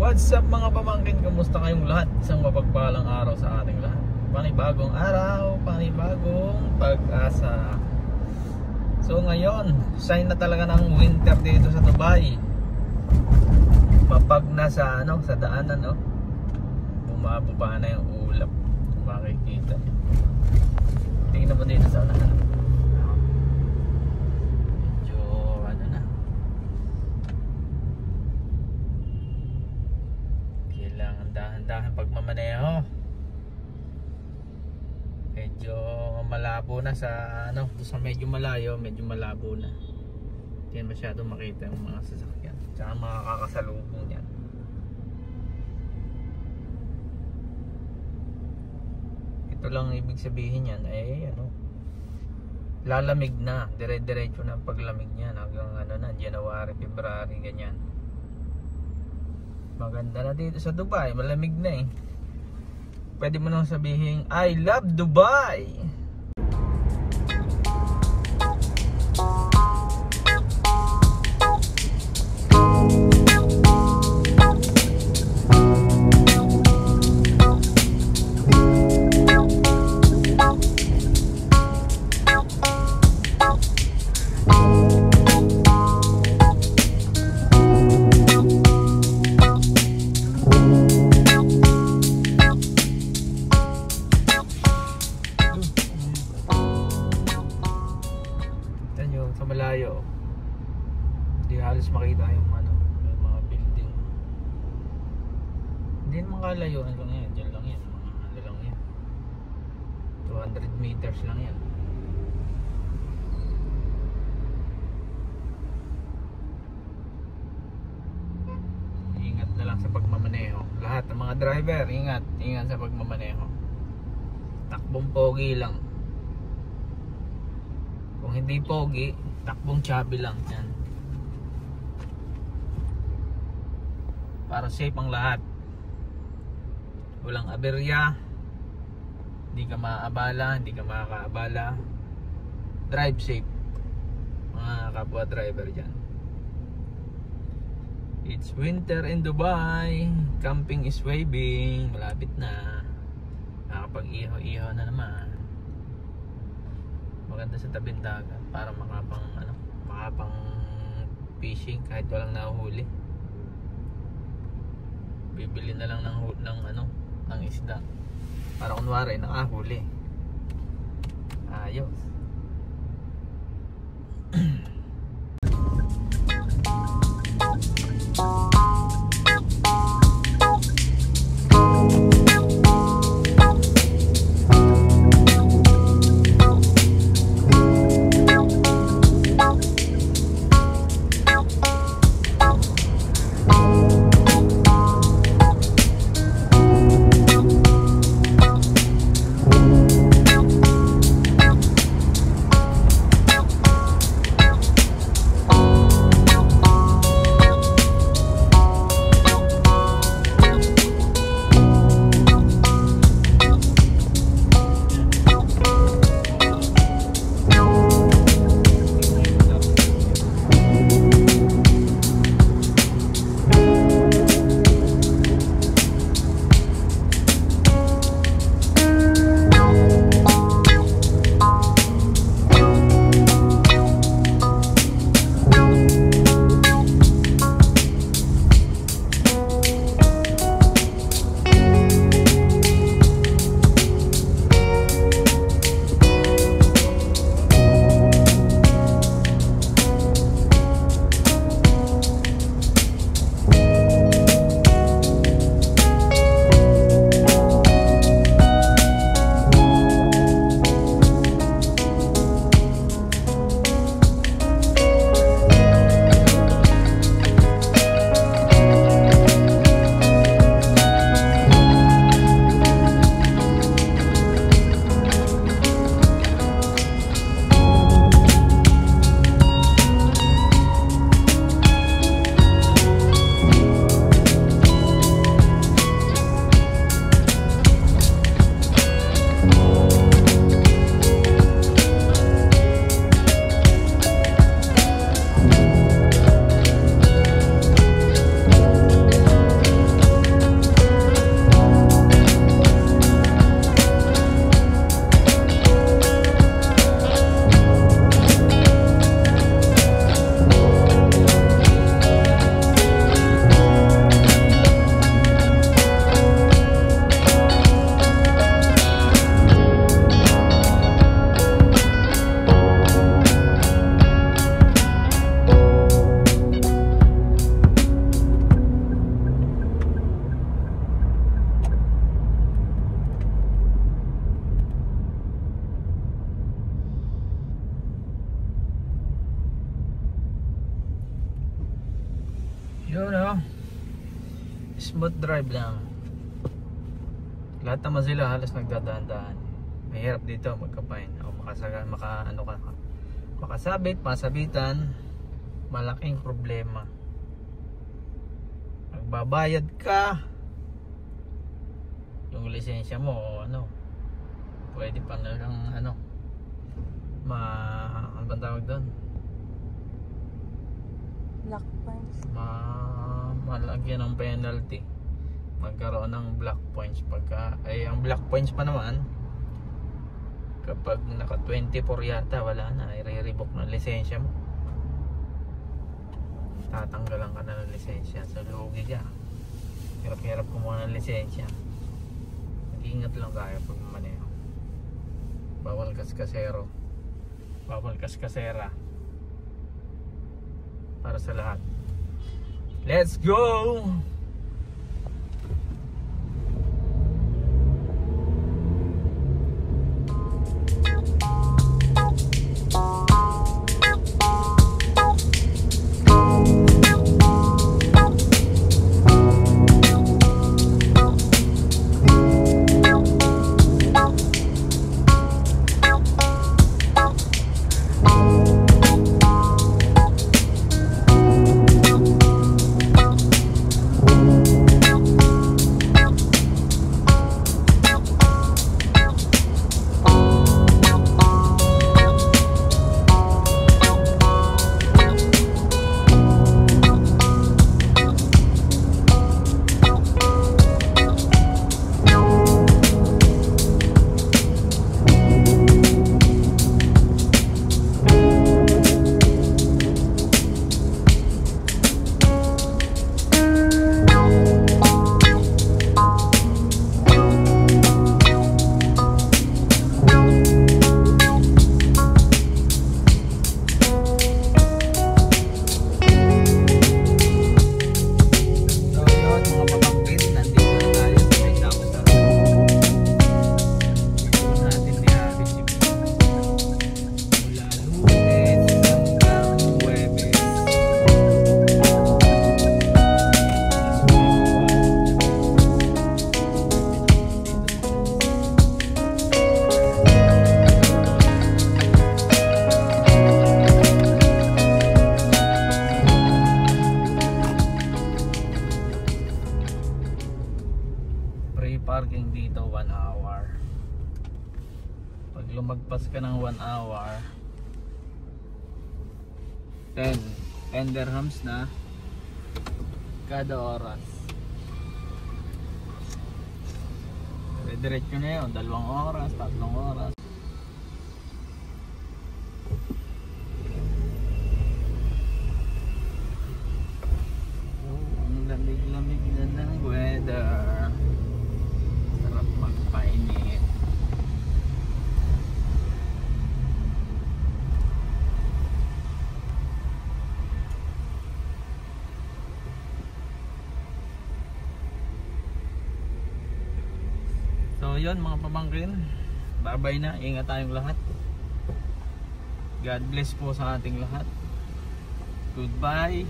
What's up mga pamangkin? Kumusta kayong lahat? Isang mapagpalang araw sa ating lahat. Panibagong araw, panibagong pag-asa. So ngayon, sign na talaga ng winter dito sa Dubai. Mapag na sa sa daanan, no? Bumababa na yung ulap. Makikita niyo. Tingnan mo dito sa unahan. Medyo na. Kailangan dahan-dahan pagmamaneho. Medyo malabo na sa sa medyo malayo, medyo malabo na. Hindi masyado makita yung mga sasakyan. Tsaka mga kakasalubong yan. Ito lang ibig sabihin yan ay lalamig na, dire-diretso na ang paglamig niyan hanggang January, February, ganyan. Maganda na dito sa Dubai, malamig na eh. Pwede mo nang sabihin I love Dubai. Sa malayo hindi halos makita yung yung mga building. Hindi naman kalayo lang yan, dyan lang yan, mga lang yan, 200 meters lang yan. Ingat na lang sa pagmamaneho, lahat ng mga driver, ingat sa pagmamaneho. Takbong pogi lang. Kung hindi pogi, takbong chubby lang yan. Para safe ang lahat. Walang aberya. Hindi ka maaabala, hindi ka makakaabala. Drive safe, mga kapwa driver dyan. It's winter in Dubai. Camping is waving. Malapit na. Nakapag-iho-iho na naman. Maganda sa tabing dagat para makapang fishing kahit walang nahuhuli. Bibili na lang ng isda para kunwari nakahuli. Ayos. Yun o. Smooth drive lang. Lahat naman sila halos nagdadaan-daan. Mahirap dito magkapain o makasabit, masabitan. Malaking problema. Magbabayad ka, yung lisensya mo pwede pa na lang ano bang tawag doon? Black points. Malagyan ng penalty, magkaroon ng black points pagka ang black points pa naman kapag naka 24 yata wala na, i-revoke ng lisensya mo, tatanggalan ka na ng lisensya, so lugi ka. Hirap-hirap kumuha ng lisensya. Mag-ingat lang tayo pag maneho. Bawal kaskasero, bawal kaskasera, para sa lahat. Let's go! Parking dito 1 hour. Pag lumagpas ka ng 1 hour, 10 dirhams na kada oras. Diretso na yun, 2 oras, 3 oras. Ang lamig-lamig na ng weather. Sarap magpainit. So yun mga pamangkin, bye-bye na, ingat tayong lahat. God bless po sa ating lahat. Goodbye.